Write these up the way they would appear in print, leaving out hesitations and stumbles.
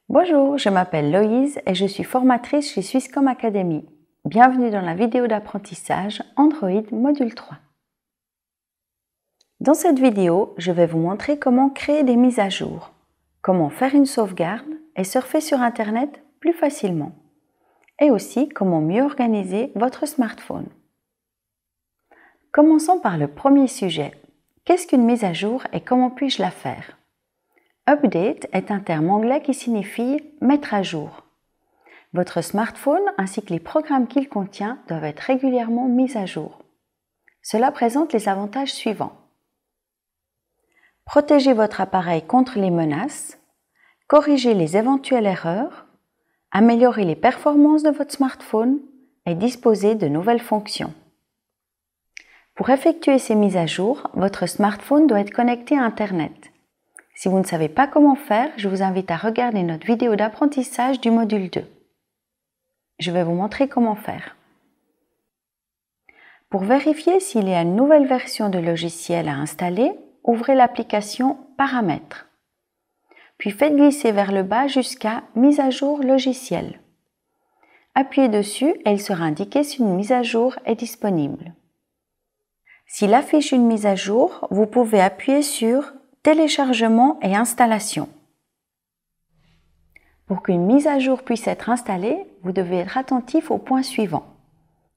Bonjour, je m'appelle Loïse et je suis formatrice chez Swisscom Academy. Bienvenue dans la vidéo d'apprentissage Android module 3. Dans cette vidéo, je vais vous montrer comment créer des mises à jour, comment faire une sauvegarde et surfer sur Internet plus facilement, et aussi comment mieux organiser votre smartphone. Commençons par le premier sujet. Qu'est-ce qu'une mise à jour et comment puis-je la faire? Update est un terme anglais qui signifie mettre à jour. Votre smartphone ainsi que les programmes qu'il contient doivent être régulièrement mis à jour. Cela présente les avantages suivants. Protéger votre appareil contre les menaces, corriger les éventuelles erreurs, améliorer les performances de votre smartphone et disposer de nouvelles fonctions. Pour effectuer ces mises à jour, votre smartphone doit être connecté à Internet. Si vous ne savez pas comment faire, je vous invite à regarder notre vidéo d'apprentissage du module 2. Je vais vous montrer comment faire. Pour vérifier s'il y a une nouvelle version de logiciel à installer, ouvrez l'application Paramètres. Puis faites glisser vers le bas jusqu'à Mise à jour logiciel. Appuyez dessus et il sera indiqué si une mise à jour est disponible. S'il affiche une mise à jour, vous pouvez appuyer sur Téléchargement et installation. Pour qu'une mise à jour puisse être installée, vous devez être attentif aux points suivants.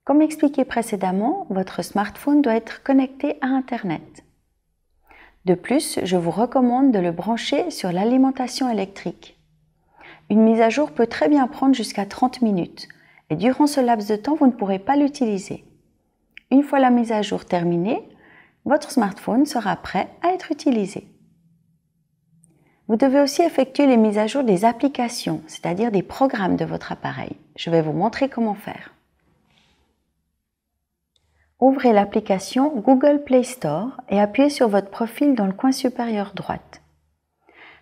Comme expliqué précédemment, votre smartphone doit être connecté à Internet. De plus, je vous recommande de le brancher sur l'alimentation électrique. Une mise à jour peut très bien prendre jusqu'à 30 minutes et durant ce laps de temps, vous ne pourrez pas l'utiliser. Une fois la mise à jour terminée, votre smartphone sera prêt à être utilisé. Vous devez aussi effectuer les mises à jour des applications, c'est-à-dire des programmes de votre appareil. Je vais vous montrer comment faire. Ouvrez l'application Google Play Store et appuyez sur votre profil dans le coin supérieur droite.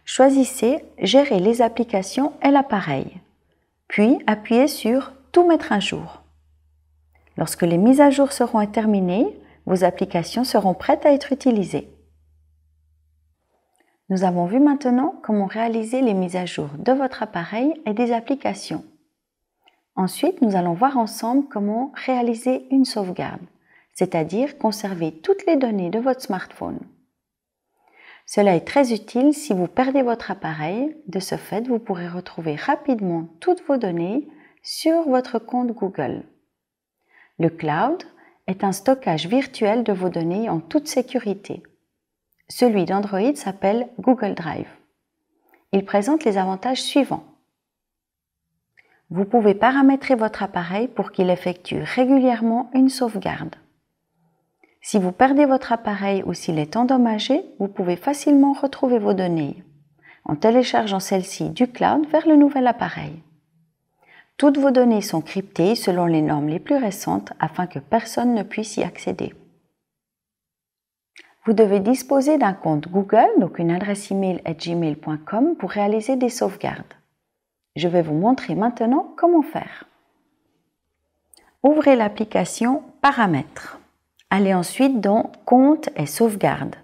Choisissez Gérer les applications et l'appareil, puis appuyez sur Tout mettre à jour. Lorsque les mises à jour seront terminées, vos applications seront prêtes à être utilisées. Nous avons vu maintenant comment réaliser les mises à jour de votre appareil et des applications. Ensuite, nous allons voir ensemble comment réaliser une sauvegarde, c'est-à-dire conserver toutes les données de votre smartphone. Cela est très utile si vous perdez votre appareil. De ce fait, vous pourrez retrouver rapidement toutes vos données sur votre compte Google. Le cloud est un stockage virtuel de vos données en toute sécurité. Celui d'Android s'appelle Google Drive. Il présente les avantages suivants. Vous pouvez paramétrer votre appareil pour qu'il effectue régulièrement une sauvegarde. Si vous perdez votre appareil ou s'il est endommagé, vous pouvez facilement retrouver vos données en téléchargeant celles-ci du cloud vers le nouvel appareil. Toutes vos données sont cryptées selon les normes les plus récentes afin que personne ne puisse y accéder. Vous devez disposer d'un compte Google, donc une adresse email @gmail.com pour réaliser des sauvegardes. Je vais vous montrer maintenant comment faire. Ouvrez l'application Paramètres. Allez ensuite dans Compte et sauvegarde.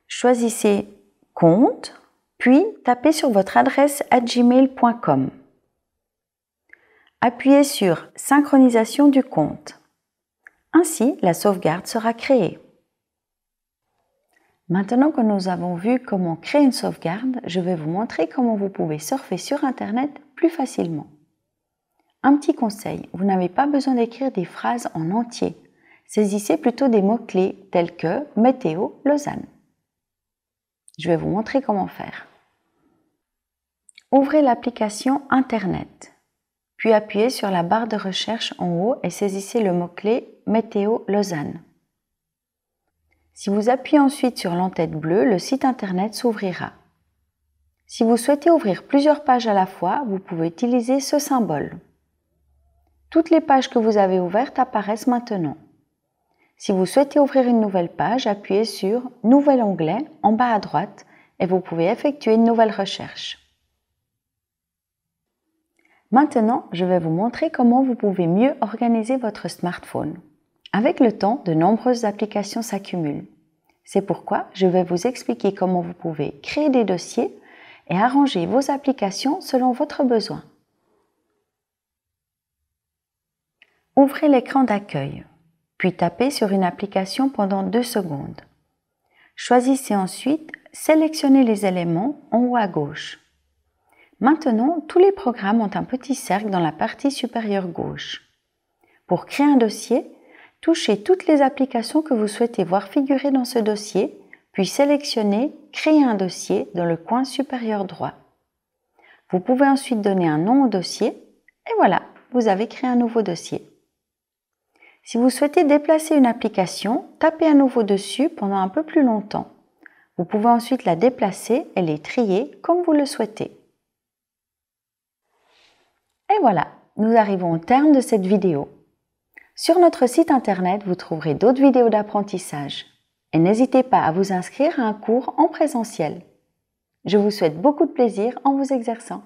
Choisissez Compte, puis tapez sur votre adresse @gmail.com. Appuyez sur Synchronisation du compte. Ainsi, la sauvegarde sera créée. Maintenant que nous avons vu comment créer une sauvegarde, je vais vous montrer comment vous pouvez surfer sur Internet plus facilement. Un petit conseil, vous n'avez pas besoin d'écrire des phrases en entier. Saisissez plutôt des mots-clés tels que Météo Lausanne. Je vais vous montrer comment faire. Ouvrez l'application Internet, puis appuyez sur la barre de recherche en haut et saisissez le mot-clé Météo Lausanne. Si vous appuyez ensuite sur l'entête bleue, le site Internet s'ouvrira. Si vous souhaitez ouvrir plusieurs pages à la fois, vous pouvez utiliser ce symbole. Toutes les pages que vous avez ouvertes apparaissent maintenant. Si vous souhaitez ouvrir une nouvelle page, appuyez sur « Nouvel onglet » en bas à droite et vous pouvez effectuer une nouvelle recherche. Maintenant, je vais vous montrer comment vous pouvez mieux organiser votre smartphone. Avec le temps, de nombreuses applications s'accumulent. C'est pourquoi je vais vous expliquer comment vous pouvez créer des dossiers et arrangez vos applications selon votre besoin. Ouvrez l'écran d'accueil, puis tapez sur une application pendant 2 secondes. Choisissez ensuite « Sélectionnez les éléments » en haut à gauche. Maintenant, tous les programmes ont un petit cercle dans la partie supérieure gauche. Pour créer un dossier, touchez toutes les applications que vous souhaitez voir figurer dans ce dossier, puis sélectionnez « Créer un dossier » dans le coin supérieur droit. Vous pouvez ensuite donner un nom au dossier et voilà, vous avez créé un nouveau dossier. Si vous souhaitez déplacer une application, tapez à nouveau dessus pendant un peu plus longtemps. Vous pouvez ensuite la déplacer et les trier comme vous le souhaitez. Et voilà, nous arrivons au terme de cette vidéo. Sur notre site internet, vous trouverez d'autres vidéos d'apprentissage. Et n'hésitez pas à vous inscrire à un cours en présentiel. Je vous souhaite beaucoup de plaisir en vous exerçant.